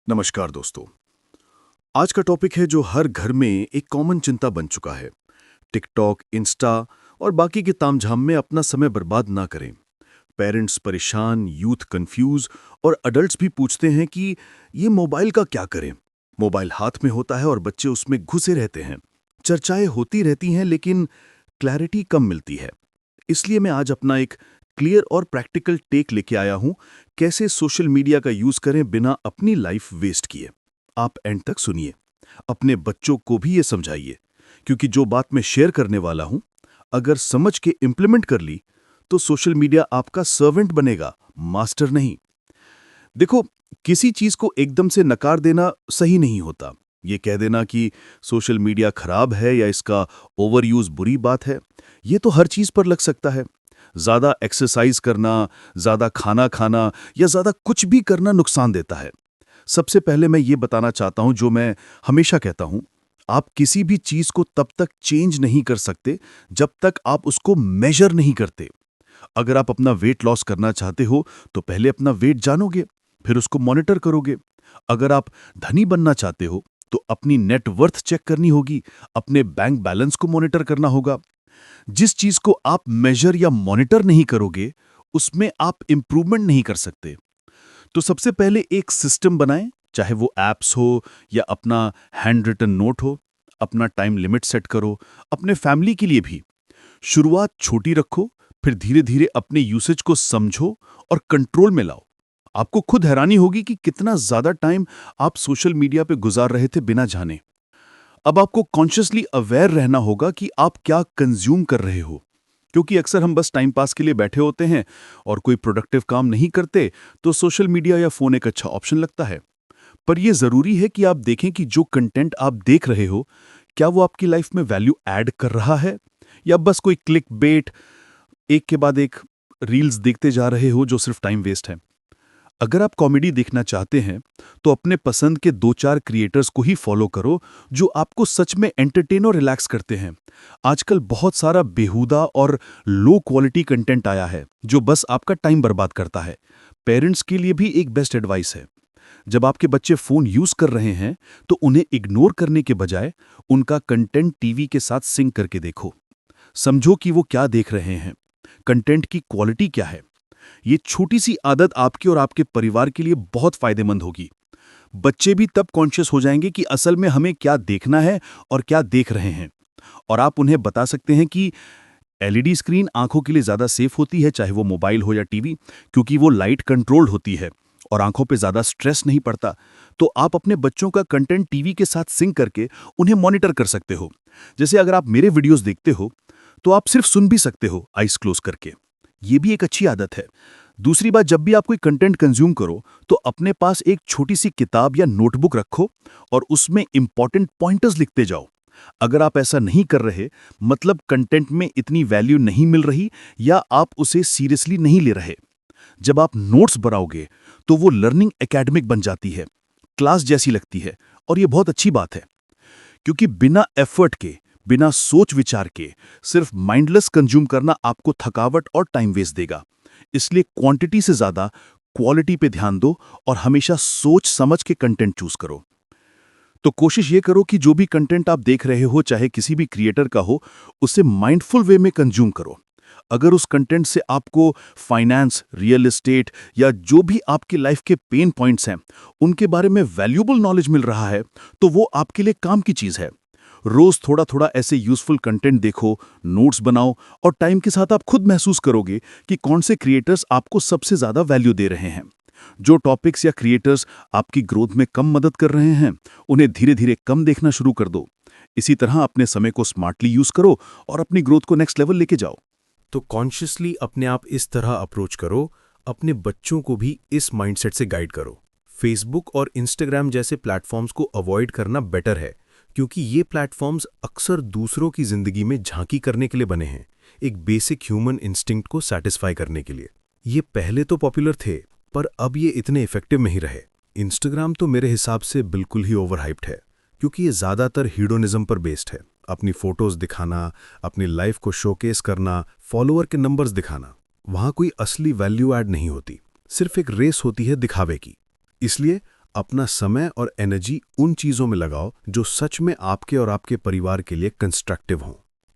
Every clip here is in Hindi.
नमस्कार दोस्तों। आज का टॉपिक है जो हर घर में एक कॉमन चिंता बन चुका है। टिकटॉक, इंस्टा और बाकी के तामझाम में अपना समय बर्बाद ना करें। पेरेंट्स परेशान, यूथ कंफ्यूज और अडल्ट्स भी पूछते हैं कि ये मोबाइल का क्या करें। मोबाइल हाथ में होता है और बच्चे उसमें घुसे रहते हैं। चर्चाएं होती रहती हैं लेकिन क्लैरिटी कम मिलती है। इसलिए मैं आज अपना एक क्लियर और प्रैक्टिकल टेक लेके आया हूं, कैसे सोशल मीडिया का यूज करें बिना अपनी लाइफ वेस्ट किए। आप एंड तक सुनिए, अपने बच्चों को भी ये समझाइए, क्योंकि जो बात मैं शेयर करने वाला हूं, अगर समझ के इम्प्लीमेंट कर ली तो सोशल मीडिया आपका सर्वेंट बनेगा, मास्टर नहीं। देखो, किसी चीज को एकदम से नकार देना सही नहीं होता। ये कह देना कि सोशल मीडिया खराब है या इसका ओवर यूज बुरी बात है, ये तो हर चीज पर लग सकता है। ज्यादा एक्सरसाइज करना, ज्यादा खाना खाना या ज्यादा कुछ भी करना नुकसान देता है। सबसे पहले मैं ये बताना चाहता हूं जो मैं हमेशा कहता हूं, आप किसी भी चीज को तब तक चेंज नहीं कर सकते जब तक आप उसको मेजर नहीं करते। अगर आप अपना वेट लॉस करना चाहते हो तो पहले अपना वेट जानोगे, फिर उसको मॉनिटर करोगे। अगर आप धनी बनना चाहते हो तो अपनी नेट वर्थ चेक करनी होगी, अपने बैंक बैलेंस को मॉनिटर करना होगा। जिस चीज को आप मेजर या मॉनिटर नहीं करोगे, उसमें आप इंप्रूवमेंट नहीं कर सकते। तो सबसे पहले एक सिस्टम बनाएं, चाहे वो एप्स हो या अपना हैंड रिटन नोट हो। अपना टाइम लिमिट सेट करो, अपने फैमिली के लिए भी। शुरुआत छोटी रखो, फिर धीरे धीरे अपने यूसेज को समझो और कंट्रोल में लाओ। आपको खुद हैरानी होगी कि कितना ज्यादा टाइम आप सोशल मीडिया पे गुजार रहे थे बिना जाने। अब आपको कॉन्शियसली अवेयर रहना होगा कि आप क्या कंज्यूम कर रहे हो, क्योंकि अक्सर हम बस टाइम पास के लिए बैठे होते हैं और कोई प्रोडक्टिव काम नहीं करते, तो सोशल मीडिया या फोन एक अच्छा ऑप्शन लगता है। पर यह जरूरी है कि आप देखें कि जो कंटेंट आप देख रहे हो, क्या वो आपकी लाइफ में वैल्यू ऐड कर रहा है, या बस कोई क्लिक बेट, एक के बाद एक रील्स देखते जा रहे हो जो सिर्फ टाइम वेस्ट है। अगर आप कॉमेडी देखना चाहते हैं तो अपने पसंद के 2-4 क्रिएटर्स को ही फॉलो करो जो आपको सच में एंटरटेन और रिलैक्स करते हैं। आजकल बहुत सारा बेहुदा और लो क्वालिटी कंटेंट आया है जो बस आपका टाइम बर्बाद करता है। पेरेंट्स के लिए भी एक बेस्ट एडवाइस है, जब आपके बच्चे फोन यूज कर रहे हैं तो उन्हें इग्नोर करने के बजाय उनका कंटेंट टीवी के साथ सिंक करके देखो। समझो कि वो क्या देख रहे हैं, कंटेंट की क्वालिटी क्या है। ये छोटी सी आदत आपके और आपके परिवार के लिए बहुत फायदेमंद होगी। बच्चे भी तब कॉन्शियस हो जाएंगे कि असल में हमें क्या देखना है और क्या देख रहे हैं। और आप उन्हें बता सकते हैं कि एलईडी स्क्रीन आंखों के लिए ज्यादा सेफ होती है, चाहे वो मोबाइल हो या टीवी, क्योंकि वो लाइट कंट्रोल्ड होती है और आंखों पे ज्यादा स्ट्रेस नहीं पड़ता। तो आप अपने बच्चों का कंटेंट टीवी के साथ सिंक करके उन्हें मॉनिटर कर सकते हो। जैसे अगर आप मेरे वीडियोस देखते हो तो आप सिर्फ सुन भी सकते हो आइज क्लोज करके। ये भी एक अच्छी आदत है। दूसरी बात, जब भी आप कोई कंटेंट कंज्यूम करो तो अपने पास एक छोटी सी किताब या नोटबुक रखो और उसमें इंपॉर्टेंट पॉइंटर्स लिखते जाओ। अगर आप ऐसा नहीं कर रहे, मतलब कंटेंट में इतनी वैल्यू नहीं मिल रही या आप उसे सीरियसली नहीं ले रहे। जब आप नोट्स बनाओगे तो वो लर्निंग एकेडमिक बन जाती है, क्लास जैसी लगती है, और ये बहुत अच्छी बात है, क्योंकि बिना एफर्ट के, बिना सोच विचार के सिर्फ माइंडलेस कंज्यूम करना आपको थकावट और टाइम वेस्ट देगा। इसलिए क्वांटिटी से ज्यादा क्वालिटी पे ध्यान दो और हमेशा सोच समझ के कंटेंट चूज करो। तो कोशिश ये करो कि जो भी कंटेंट आप देख रहे हो, चाहे किसी भी क्रिएटर का हो, उसे माइंडफुल वे में कंज्यूम करो। अगर उस कंटेंट से आपको फाइनेंस, रियल एस्टेट या जो भी आपकी लाइफ के पेन पॉइंट्स हैं, उनके बारे में वैल्यूएबल नॉलेज मिल रहा है, तो वो आपके लिए काम की चीज है। रोज थोड़ा थोड़ा ऐसे यूजफुल कंटेंट देखो, नोट्स बनाओ, और टाइम के साथ आप खुद महसूस करोगे कि कौन से क्रिएटर्स आपको सबसे ज्यादा वैल्यू दे रहे हैं। जो टॉपिक्स या क्रिएटर्स आपकी ग्रोथ में कम मदद कर रहे हैं, उन्हें धीरे धीरे कम देखना शुरू कर दो। इसी तरह अपने समय को स्मार्टली यूज करो और अपनी ग्रोथ को नेक्स्ट लेवल लेके जाओ। तो कॉन्शियसली अपने आप इस तरह अप्रोच करो, अपने बच्चों को भी इस माइंडसेट से गाइड करो। फेसबुक और इंस्टाग्राम जैसे प्लेटफॉर्म्स को अवॉइड करना बेटर है, क्योंकि ये प्लेटफॉर्म्स अक्सर दूसरों की जिंदगी में झांकी करने के लिए बने हैं, एक बेसिक ह्यूमन इंस्टिंक्ट को सैटिस्फाई करने के लिए। ये पहले तो पॉपुलर थे, पर अब ये इतने इफेक्टिव नहीं रहे। इंस्टाग्राम तो मेरे हिसाब से बिल्कुल ही ओवरहाइप्ड है, क्योंकि ये ज्यादातर हीडोनिज्म पर बेस्ड है। अपनी फोटोज दिखाना, अपनी लाइफ को शोकेस करना, फॉलोअर के नंबर्स दिखाना, वहां कोई असली वैल्यू ऐड नहीं होती, सिर्फ एक रेस होती है दिखावे की। इसलिए अपना समय और एनर्जी उन चीज़ों में लगाओ जो सच में आपके और आपके परिवार के लिए कंस्ट्रक्टिव हों।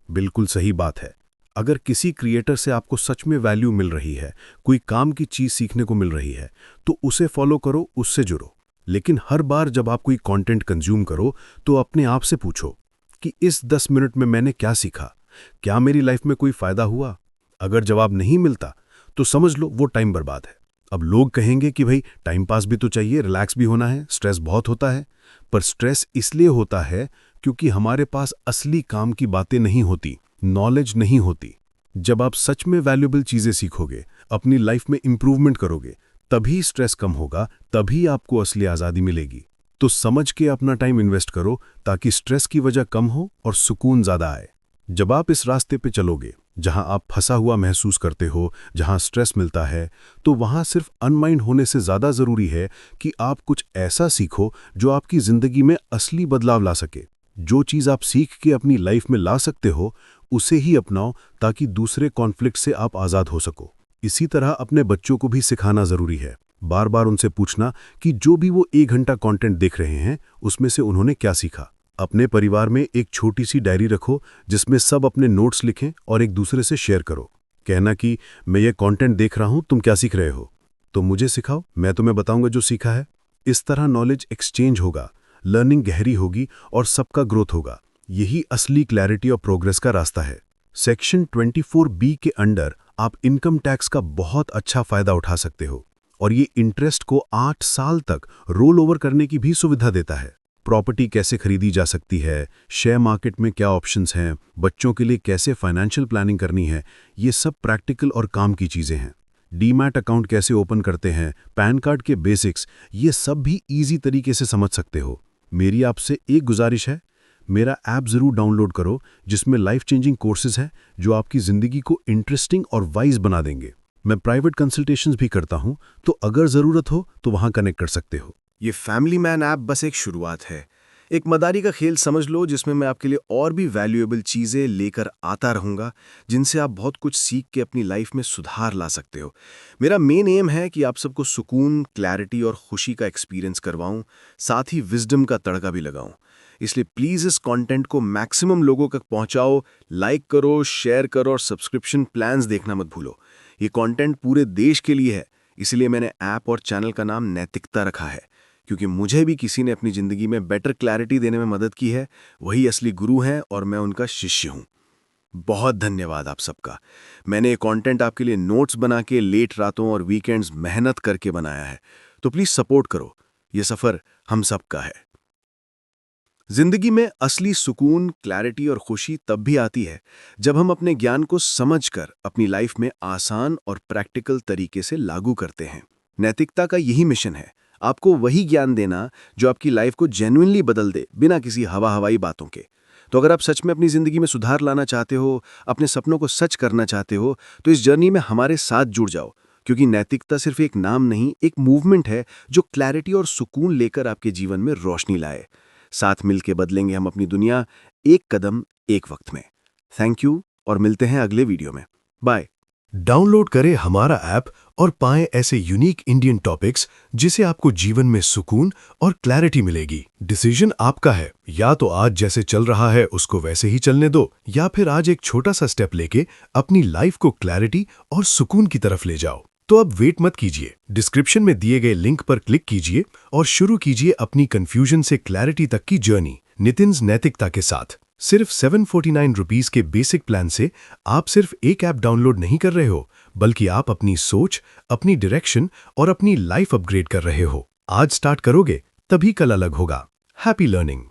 बिल्कुल सही बात है। अगर किसी क्रिएटर से आपको सच में वैल्यू मिल रही है, कोई काम की चीज़ सीखने को मिल रही है, तो उसे फॉलो करो, उससे जुड़ो। लेकिन हर बार जब आप कोई कंटेंट कंज्यूम करो तो अपने आप से पूछो कि इस 10 मिनट में मैंने क्या सीखा, क्या मेरी लाइफ में कोई फ़ायदा हुआ? अगर जवाब नहीं मिलता तो समझ लो वो टाइम बर्बाद है। अब लोग कहेंगे कि भाई टाइम पास भी तो चाहिए, रिलैक्स भी होना है, स्ट्रेस बहुत होता है। पर स्ट्रेस इसलिए होता है क्योंकि हमारे पास असली काम की बातें नहीं होती, नॉलेज नहीं होती। जब आप सच में वैल्यूएबल चीज़ें सीखोगे, अपनी लाइफ में इंप्रूवमेंट करोगे, तभी स्ट्रेस कम होगा, तभी आपको असली आज़ादी मिलेगी। तो समझ के अपना टाइम इन्वेस्ट करो ताकि स्ट्रेस की वजह कम हो और सुकून ज़्यादा आए। जब आप इस रास्ते पे चलोगे जहां आप फंसा हुआ महसूस करते हो, जहां स्ट्रेस मिलता है, तो वहां सिर्फ अनमाइंड होने से ज़्यादा ज़रूरी है कि आप कुछ ऐसा सीखो जो आपकी ज़िंदगी में असली बदलाव ला सके। जो चीज़ आप सीख के अपनी लाइफ में ला सकते हो, उसे ही अपनाओ ताकि दूसरे कॉन्फ्लिक्ट से आप आज़ाद हो सको। इसी तरह अपने बच्चों को भी सिखाना ज़रूरी है। बार बार उनसे पूछना कि जो भी वो 1 घंटा कंटेंट देख रहे हैं, उसमें से उन्होंने क्या सीखा। अपने परिवार में एक छोटी सी डायरी रखो जिसमें सब अपने नोट्स लिखें और एक दूसरे से शेयर करो। कहना कि मैं ये कंटेंट देख रहा हूँ, तुम क्या सीख रहे हो? तो मुझे सिखाओ, मैं तुम्हें बताऊंगा जो सीखा है। इस तरह नॉलेज एक्सचेंज होगा, लर्निंग गहरी होगी और सबका ग्रोथ होगा। यही असली क्लैरिटी और प्रोग्रेस का रास्ता है। सेक्शन 24B के अंडर आप इनकम टैक्स का बहुत अच्छा फायदा उठा सकते हो और ये इंटरेस्ट को 8 साल तक रोल ओवर करने की भी सुविधा देता है। प्रॉपर्टी कैसे खरीदी जा सकती है, शेयर मार्केट में क्या ऑप्शंस हैं, बच्चों के लिए कैसे फाइनेंशियल प्लानिंग करनी है, ये सब प्रैक्टिकल और काम की चीज़ें हैं। डीमैट अकाउंट कैसे ओपन करते हैं, पैन कार्ड के बेसिक्स, ये सब भी इजी तरीके से समझ सकते हो। मेरी आपसे एक गुजारिश है, मेरा ऐप ज़रूर डाउनलोड करो जिसमें लाइफ चेंजिंग कोर्सेज हैं जो आपकी ज़िंदगी को इंटरेस्टिंग और वाइज बना देंगे। मैं प्राइवेट कंसल्टेशंस भी करता हूँ, तो अगर ज़रूरत हो तो वहाँ कनेक्ट कर सकते हो। ये फैमिली मैन ऐप बस एक शुरुआत है, एक मदारी का खेल समझ लो जिसमें मैं आपके लिए और भी वैल्यूएबल चीज़ें लेकर आता रहूँगा जिनसे आप बहुत कुछ सीख के अपनी लाइफ में सुधार ला सकते हो। मेरा मेन एम है कि आप सबको सुकून, क्लैरिटी और खुशी का एक्सपीरियंस करवाऊँ, साथ ही विजडम का तड़का भी लगाऊँ। इसलिए प्लीज़ इस कंटेंट को मैक्सिमम लोगों तक पहुँचाओ, लाइक करो, शेयर करो और सब्सक्रिप्शन प्लान्स देखना मत भूलो। ये कंटेंट पूरे देश के लिए है, इसलिए मैंने ऐप और चैनल का नाम नैतिकता रखा है, क्योंकि मुझे भी किसी ने अपनी ज़िंदगी में बेटर क्लैरिटी देने में मदद की है, वही असली गुरु हैं और मैं उनका शिष्य हूँ। बहुत धन्यवाद आप सबका। मैंने ये कंटेंट आपके लिए नोट्स बना के लेट रातों और वीकेंड्स मेहनत करके बनाया है, तो प्लीज़ सपोर्ट करो। ये सफ़र हम सबका है। जिंदगी में असली सुकून, क्लैरिटी और खुशी तब भी आती है जब हम अपने ज्ञान को समझकर अपनी लाइफ में आसान और प्रैक्टिकल तरीके से लागू करते हैं। नैतिकता का यही मिशन है, आपको वही ज्ञान देना जो आपकी लाइफ को जेन्युइनली बदल दे, बिना किसी हवाई बातों के। तो अगर आप सच में अपनी ज़िंदगी में सुधार लाना चाहते हो, अपने सपनों को सच करना चाहते हो, तो इस जर्नी में हमारे साथ जुड़ जाओ, क्योंकि नैतिकता सिर्फ एक नाम नहीं, एक मूवमेंट है जो क्लैरिटी और सुकून लेकर आपके जीवन में रोशनी लाए। साथ मिलके बदलेंगे हम अपनी दुनिया, एक कदम एक वक्त में। थैंक यू और मिलते हैं अगले वीडियो में। बाय। डाउनलोड करें हमारा ऐप और पाएं ऐसे यूनिक इंडियन टॉपिक्स जिसे आपको जीवन में सुकून और क्लैरिटी मिलेगी। डिसीजन आपका है, या तो आज जैसे चल रहा है उसको वैसे ही चलने दो, या फिर आज एक छोटा सा स्टेप लेके अपनी लाइफ को क्लैरिटी और सुकून की तरफ ले जाओ। तो अब वेट मत कीजिए, डिस्क्रिप्शन में दिए गए लिंक पर क्लिक कीजिए और शुरू कीजिए अपनी कंफ्यूजन से क्लैरिटी तक की जर्नी नितिन्स नैतिकता के साथ। सिर्फ 749 रुपीस के बेसिक प्लान से आप सिर्फ एक ऐप डाउनलोड नहीं कर रहे हो, बल्कि आप अपनी सोच, अपनी डायरेक्शन और अपनी लाइफ अपग्रेड कर रहे हो। आज स्टार्ट करोगे तभी कल अलग होगा। Happy learning.